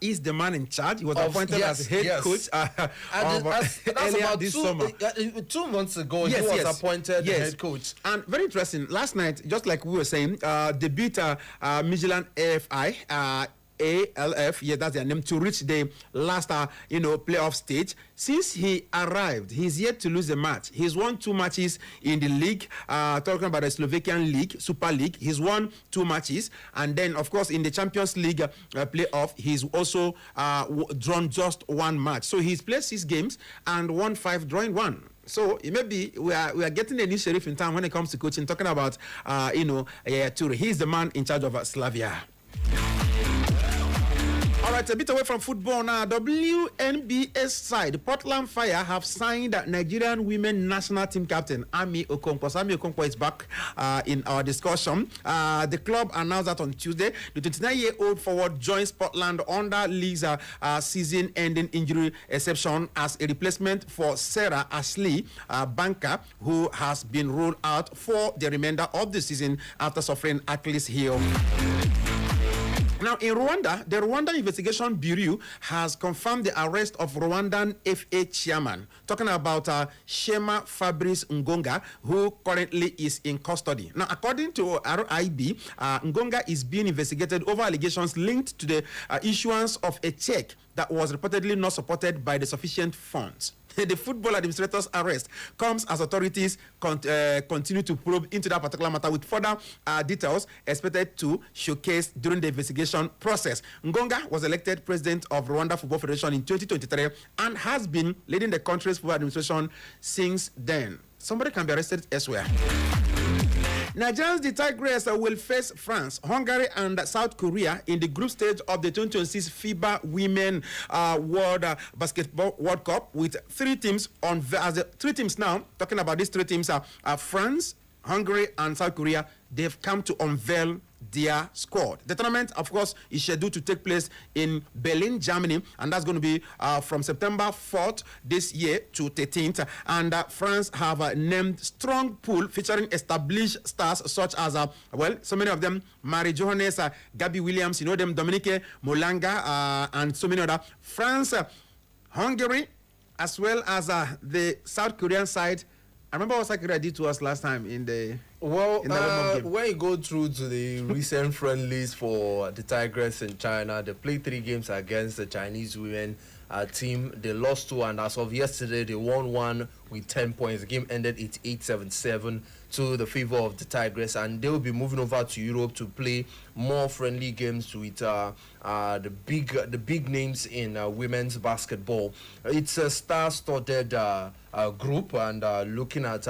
is the man in charge. He was appointed as head coach that's earlier about this summer. 2 months ago, he was appointed head coach. And very interesting, last night, just like we were saying, they beat Midtjylland AFI, ALF, yeah, that's their name, to reach the last, playoff stage. Since he arrived, he's yet to lose a match. He's won 2 matches in the league, talking about the Slovakian League, Super League. He's won 2 matches. And then, of course, in the Champions League playoff, he's also drawn just 1 match. So he's played 6 games and won 5, drawing 1. So maybe we are getting a new sheriff in town when it comes to coaching, talking about, Ture. He's the man in charge of Slavia. All right, a bit away from football now. WNBA side, Portland Fire have signed Nigerian women national team captain Amy Okonkwo. So Amy Okonkwo is back in our discussion. The club announced that on Tuesday. The 29-year-old forward joins Portland under league's season-ending injury exception as a replacement for Sarah Ashley Banker, who has been ruled out for the remainder of the season after suffering Achilles heel. Now, in Rwanda, the Rwanda Investigation Bureau has confirmed the arrest of Rwandan FA chairman, talking about Shema Fabrice Ngoga, who currently is in custody. Now, according to RIB, Ngoga is being investigated over allegations linked to the issuance of a check that was reportedly not supported by the sufficient funds. The football administrator's arrest comes as authorities continue to probe into that particular matter, with further details expected to showcase during the investigation process. Ngoga was elected president of Rwanda Football Federation in 2023 and has been leading the country's football administration since then. Somebody can be arrested elsewhere. Nigerians, the Tigers, will face France, Hungary, and South Korea in the group stage of the 2026 FIBA Women World Basketball World Cup, with 3 teams on 3 teams now. Talking about these 3 teams are France, Hungary, and South Korea. They've come to unveil their squad. The tournament, of course, is scheduled to take place in Berlin, Germany, and that's going to be from September 4th this year to 13th. And France have named strong pool featuring established stars such as, so many of them, Marie Johannes, Gabby Williams, you know them, Dominique Molanga, and so many other. France, Hungary, as well as the South Korean side. I remember what South Korea did to us last time in the... Well, when you go through to the recent friendlies for the Tigers in China, they played 3 games against the Chinese women team. They lost 2, and as of yesterday, they won 1 with 10 points. The game ended 88-77 to the favor of the Tigers, and they will be moving over to Europe to play more friendly games with the big names in women's basketball. It's a star-studded group, and looking at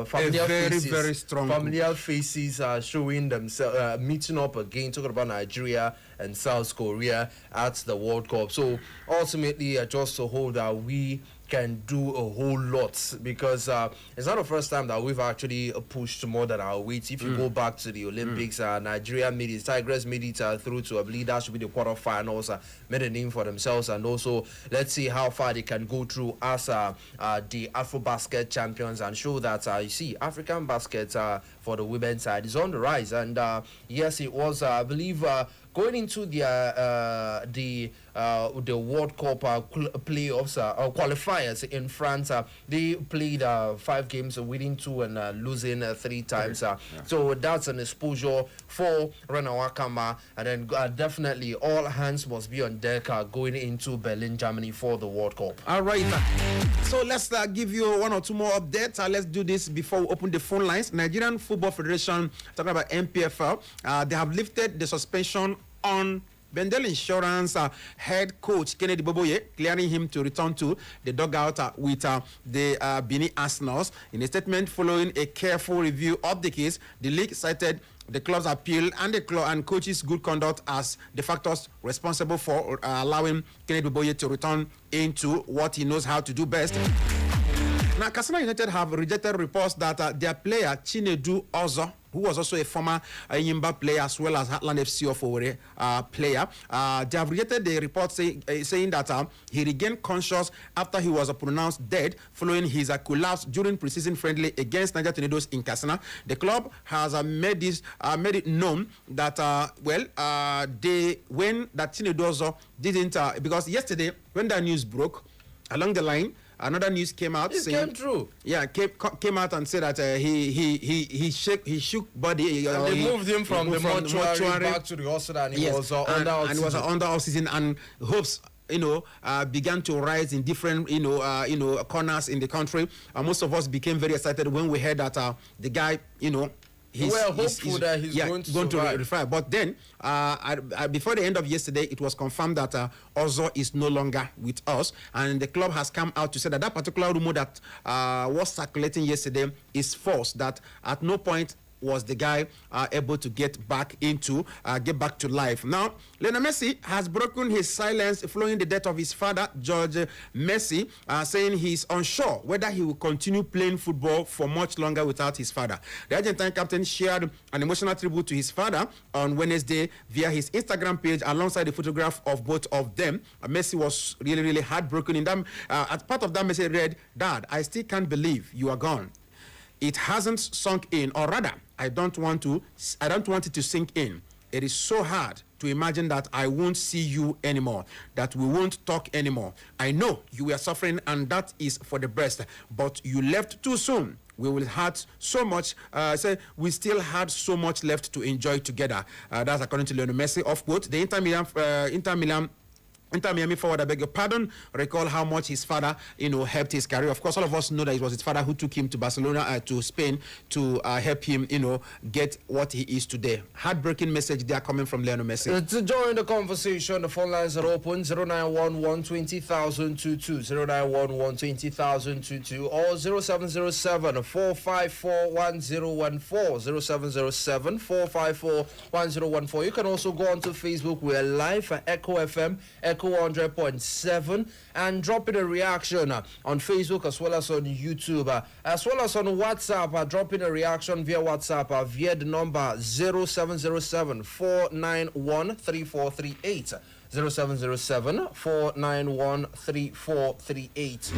familiar faces, very strong familiar faces showing themselves, meeting up again, talking about Nigeria and South Korea at the World Cup. So ultimately, just to hold that we can do a whole lot, because it's not the first time that we've actually pushed more than our weight. If you go back to the Olympics, Nigeria made it, Tigers made it through to, I believe that should be the quarterfinals, made a name for themselves, and also let's see how far they can go through as the AfroBasket champions, and show that you see African basket for the women's side is on the rise. And yes, it was I believe going into the World Cup playoffs or qualifiers in France, they played 5 games, winning 2 and losing 3 times. So that's an exposure for Renawakama, and then definitely all hands must be on deck going into Berlin, Germany for the World Cup. All right. So let's give you 1 or 2 more updates. Let's do this before we open the phone lines. Nigerian Football Federation, talking about NPFL, they have lifted the suspension on Bendel Insurance head coach Kennedy Boboye, clearing him to return to the dugout with the Benin Arsenals. In a statement following a careful review of the case, the league cited the club's appeal and the coach's good conduct as the factors responsible for allowing Kennedy Boboye to return into what he knows how to do best. Now, Kastina United have rejected reports that their player Chinedu Ozo, who was also a former Yimba player as well as Heartland FC of Owerri player, they have rejected the report saying that he regained conscious after he was pronounced dead following his collapse during preseason friendly against Niger Tornadoes in Kastina. The club has made it known that when that Chinedu Ozo didn't because yesterday when that news broke along the line, another news came out saying, came true. Yeah, came out and said that he shook body. They moved him from the mortuary back to the hospital, and he was under oxygen, and hopes began to rise in different corners in the country. Most of us became very excited when we heard that the guy we were hopeful that he's going to revive. But then, before the end of yesterday, it was confirmed that Ozo is no longer with us. And the club has come out to say that that particular rumor that was circulating yesterday is false, that at no point was the guy able to get back to life. Now, Lionel Messi has broken his silence following the death of his father, George Messi, saying he's unsure whether he will continue playing football for much longer without his father. The Argentine captain shared an emotional tribute to his father on Wednesday via his Instagram page alongside a photograph of both of them. Messi was really, really heartbroken. In them, as part of that message read, "Dad, I still can't believe you are gone. It hasn't sunk in, or rather, I don't want it to sink in. It is so hard to imagine that I won't see you anymore, that we won't talk anymore. I know you were suffering, and that is for the best, but you left too soon. We will had so much. We still had so much left to enjoy together." That's according to Lionel Messi. Off quote. The Inter Miami forward, I beg your pardon, recall how much his father, helped his career. Of course, all of us know that it was his father who took him to Barcelona, to Spain, to help him, get what he is today. Heartbreaking message there coming from Lionel Messi. To join the conversation, the phone lines are open: 0911 20022, 0911 20022, or 0707 454 1014, 0707 454 1014. You can also go onto Facebook. We're live at Echo FM, Echo 100.7, and drop in a reaction on Facebook as well as on YouTube, as well as on WhatsApp. Drop in a reaction via WhatsApp via the number 0707 491 3438. 0707 491 3438.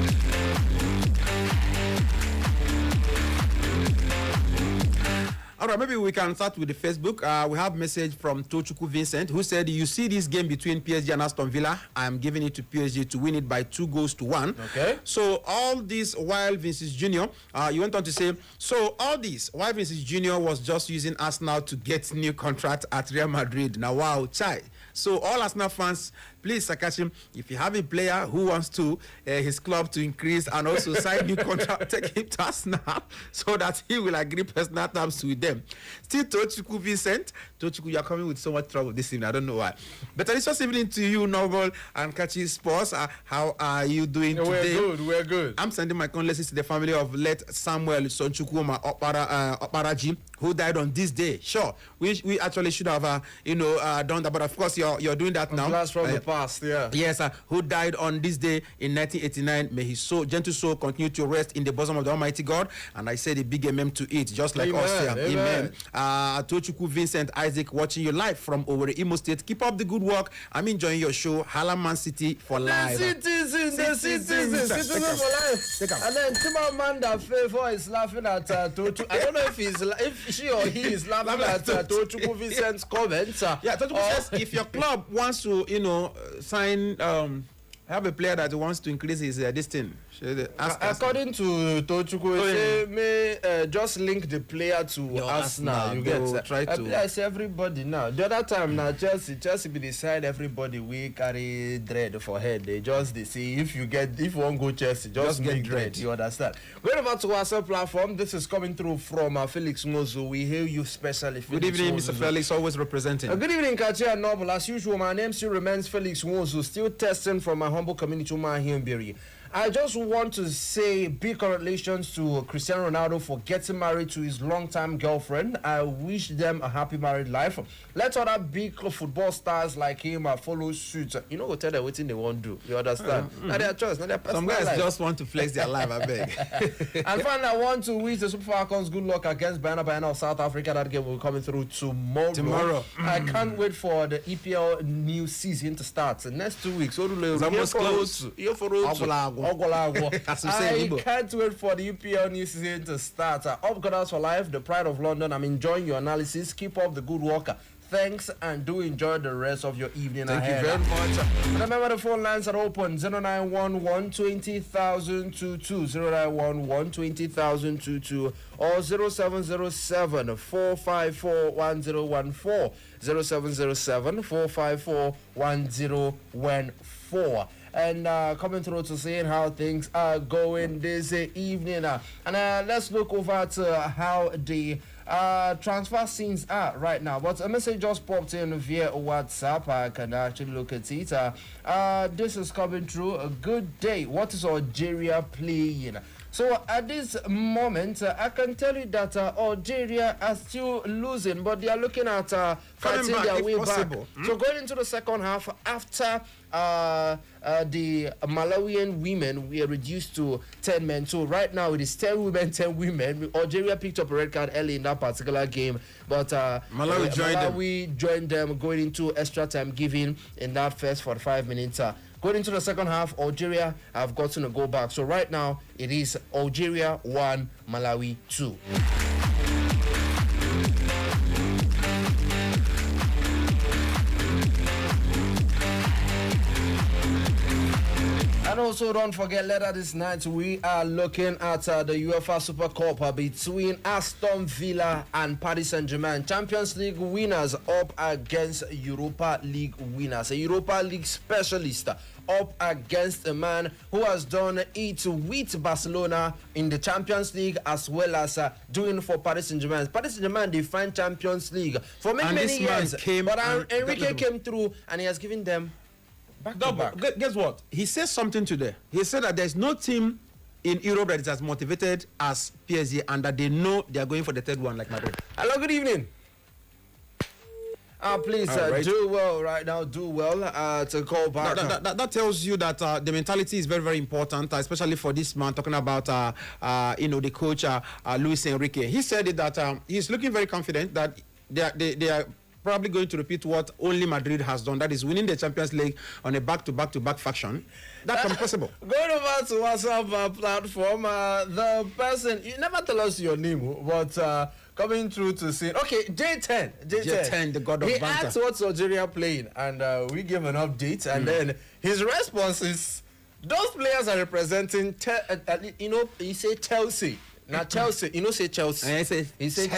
All right, maybe we can start with the Facebook. We have a message from Tochukwu Vincent, who said, "You see this game between PSG and Aston Villa, I am giving it to PSG to win it by 2-1. Okay. So all this while Vinicius Junior, you went on to say, so all this while Vinicius Junior was just using Arsenal to get new contract at Real Madrid. Now, wow, chai. So all Arsenal fans please, Sakashim, if you have a player who wants to his club to increase and also sign new contract, take him to us now so that he will agree personal terms with them. Still, Tochukwu Vincent. Tochukwu, you are coming with so much trouble this evening. I don't know why. But it's just evening to you, Noble and Kachi Sports. How are you doing today? We're good. I'm sending my condolences to the family of late Samuel Sonchukwuma Oparaji, who died on this day. Sure, we actually should have done that, but of course you're doing that now. Blast from the past, yeah. Yes, who died on this day in 1989. May his soul, gentle soul, continue to rest in the bosom of the Almighty God. And I say the big amen to it, just like us here. Amen. Tochukwu Vincent Isaac, watching you live from Owerri, Imo State. Keep up the good work. I'm enjoying your show. Hala City for life. The citizen for life. And then Timamanda Favor is laughing at Tochukwu. I don't know if she or he is laughing at Tochukwu Vincent's comments. Yeah, Tochukwu says if your club wants to, sign, have a player that wants to increase his this thing. According to Tochukwu, may just link the player to Arsenal. You get try to. I say everybody now. The other time now, Chelsea be decide everybody we carry dread for head. They see if you want go Chelsea, just get dread. You understand? Going over to our platform. This is coming through from Felix Mozo. We hail you specially. Good evening, Mr. Felix. Always representing. Good evening, Kachi and Noble. As usual, my name still remains Felix Mozo. Still testing from my humble community, here in Berry. I just want to say big congratulations to Cristiano Ronaldo for getting married to his long-time girlfriend. I wish them a happy married life. Let other big football stars like him follow suit. You know, tell them what they want to do. You understand? Not their choice, not their personal Some guys life. just want to flex their life, I beg. And finally, I want to wish the Super Falcons good luck against Bayana of South Africa. That game will be coming through tomorrow. I can't wait for the EPL new season to start. The next 2 weeks. It's almost close. I can't wait for the UPL new season to start. Upgunners for life, the pride of London. I'm enjoying your analysis. Keep up the good work. Thanks, and do enjoy the rest of your evening. Thank you very much. Remember, the phone lines are open: 0911 20,022, 0911 20,022, or 0707 454 1014, 0707 454 1014. And coming through to seeing how things are going this evening. And let's look over to how the transfer scenes are right now. But a message just popped in via WhatsApp. I can actually look at it. This is coming through. A good day. What is Algeria playing? So at this moment, I can tell you that Algeria are still losing, but they are looking at fighting their way back. So going into the second half, after the Malawian women were reduced to 10 men. So right now it is 10 women, 10 women. Algeria picked up a red card early in that particular game, but Malawi joined them going into extra time giving in that first 45 minutes. Going into the second half, Algeria have gotten a goal back. So right now, it is Algeria 1, Malawi 2. And also, don't forget, later this night, we are looking at the UEFA Super Cup between Aston Villa and Paris Saint-Germain. Champions League winners up against Europa League winners. A Europa League specialist up against a man who has done it with Barcelona in the Champions League as well as doing for Paris Saint-Germain. Paris Saint-Germain defined Champions League for many years. But Enrique came through and he has given them back. Guess what? He said something today. He said that there's no team in Europe that is as motivated as PSG and that they know they are going for the third one like Madrid. Hello, good evening. Please do well right now. Do well to call back. That tells you that the mentality is very, very important, especially for this man talking about the coach Luis Enrique. He said it that he's looking very confident that they are probably going to repeat what only Madrid has done, that is winning the Champions League on a back-to-back fashion. That's impossible. Going over to WhatsApp platform, the person, you never tell us your name, but coming through to say, okay, J10, the god of banter. He asked what's Algeria playing, and we gave an update, and then his response is, those players are representing, he said Chelsea. Now Chelsea, say Chelsea. He said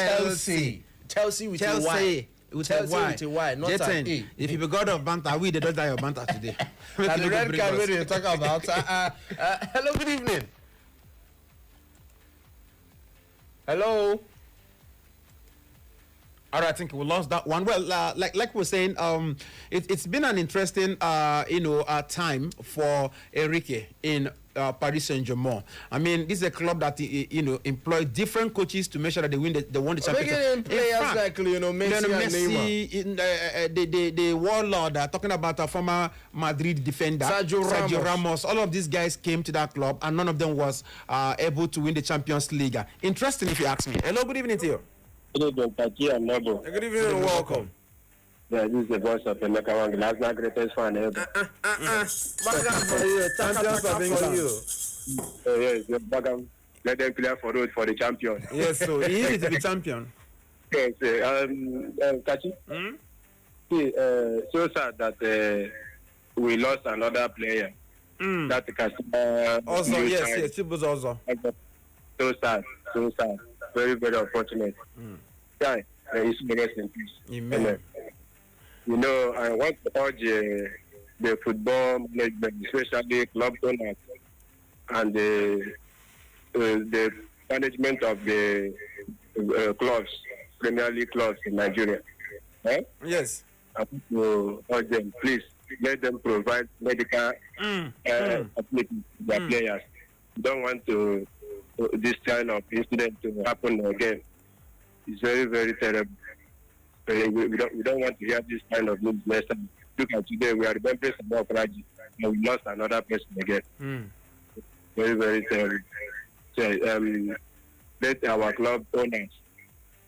Chelsea with a Y. with Tell a Y. with a Y, not an J10. A. If you be god of banter, we they don't die of banter today. And the red card we talk about. Hello, good evening. Hello. All right, I think we lost that one. Well, like we're saying, it's been an interesting, time for Enrique in Paris Saint-Germain. I mean, this is a club that employed different coaches to make sure that they won the championship. Players like Messi and Neymar. The warlord talking about a former Madrid defender, Sergio Ramos. All of these guys came to that club, and none of them was able to win the Champions League. Interesting, if you ask me. Hello, good evening to you. Good evening and welcome. Yeah, this is the voice of Emeka Wang, National greatest fan ever. Champions of England. Oh, yes, Bagam. Let them clear for road for the champion. Yes, so he is to be champion. Yes, Kachi? See, so sad that we lost another player. That Kastina. Also, yes, it was also. So sad. Very, very unfortunate. Yeah, he's rest in peace. Amen. You know, I want to urge the football management, especially club owners and the management of the clubs, Premier League clubs in Nigeria. Yes. I want to urge them, please, let them provide medical facilities to their players. We don't want this kind of incident to happen again. It's very, very terrible. We don't want to hear this kind of news next time. Look at today, we are remembering some of Raji, and we lost another person again. Very, very terrible. So, let our club owners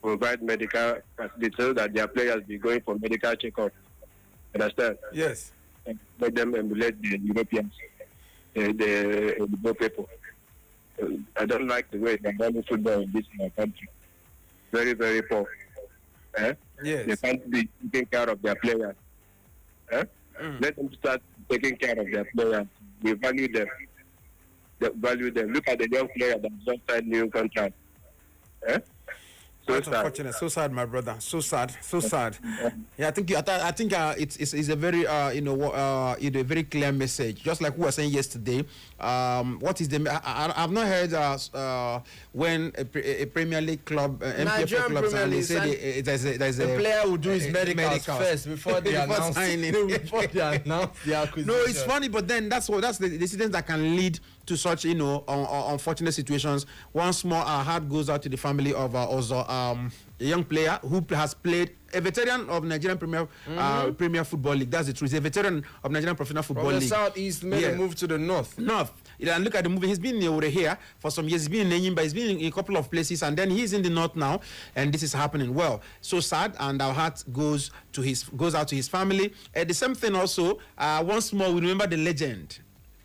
provide medical facilities so that their players be going for medical checkup. Understand? Yes. And let them emulate the Europeans, the people. I don't like the way they're running football in this country. Very, very poor. Yes. They can't be taking care of their players. Let them start taking care of their players. We value them. Look at the young player that just signed new contract. So sad. Unfortunate. So sad, my brother. So sad. Yeah, I think it's a very a very clear message. Just like we were saying yesterday. What is the? I've not heard when a Premier League club, NPFL club, and they say there's a player who do his medicals first before they announce before they announce the acquisition. No, it's funny, but then that's the decisions that can lead to such unfortunate situations. Once more, our heart goes out to the family of a young player who has played, a veteran of Nigerian Premier Football League. That's the truth. He's a veteran of Nigerian Professional Football League. From the southeast, made a move to the north. And look at the movie. He's been over here for some years. He's been in Enyimba. He's been in a couple of places, and then he's in the north now. And this is happening. Well, so sad, and our heart goes out to his family. The same thing also. Once more, we remember the legend.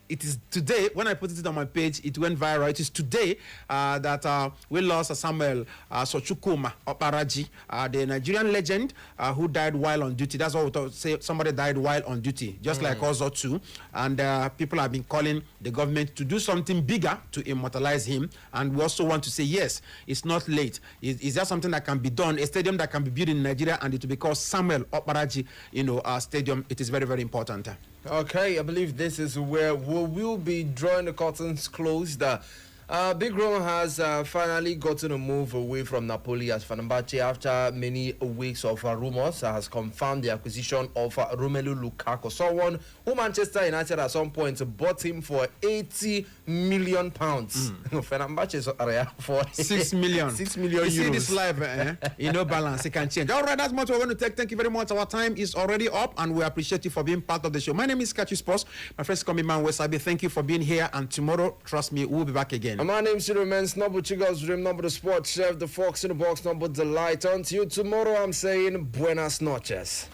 It is today, when I put it on my page, it went viral. It is today that we lost Samuel Sochukuma Oparaji, the Nigerian legend who died while on duty. That's what we thought, say somebody died while on duty, just like us or too. And people have been calling the government to do something bigger to immortalize him. And we also want to say, yes, it's not late. Is there something that can be done? A stadium that can be built in Nigeria and it will be called Samuel Oparaji, stadium. It is very, very important. Okay, I believe this is where we will be drawing the curtains closed. Big Rome has finally gotten a move away from Napoli as Fenerbahce after many weeks of rumors has confirmed the acquisition of Romelu Lukaku, someone who Manchester United at some point bought him for £80 million. Fenerbahce is for 6 million. 6 million you euros. See this live, balance, it can change. All right, that's much we're going to take. Thank you very much. Our time is already up, and we appreciate you for being part of the show. My name is Kachi Sports. My friends call me Man Wesabi. Thank you for being here, and tomorrow, trust me, we'll be back again. My name is Remains Noble Chiga's Dream, number the sports chef, the fox in the box, number the light. Until tomorrow, I'm saying buenas noches.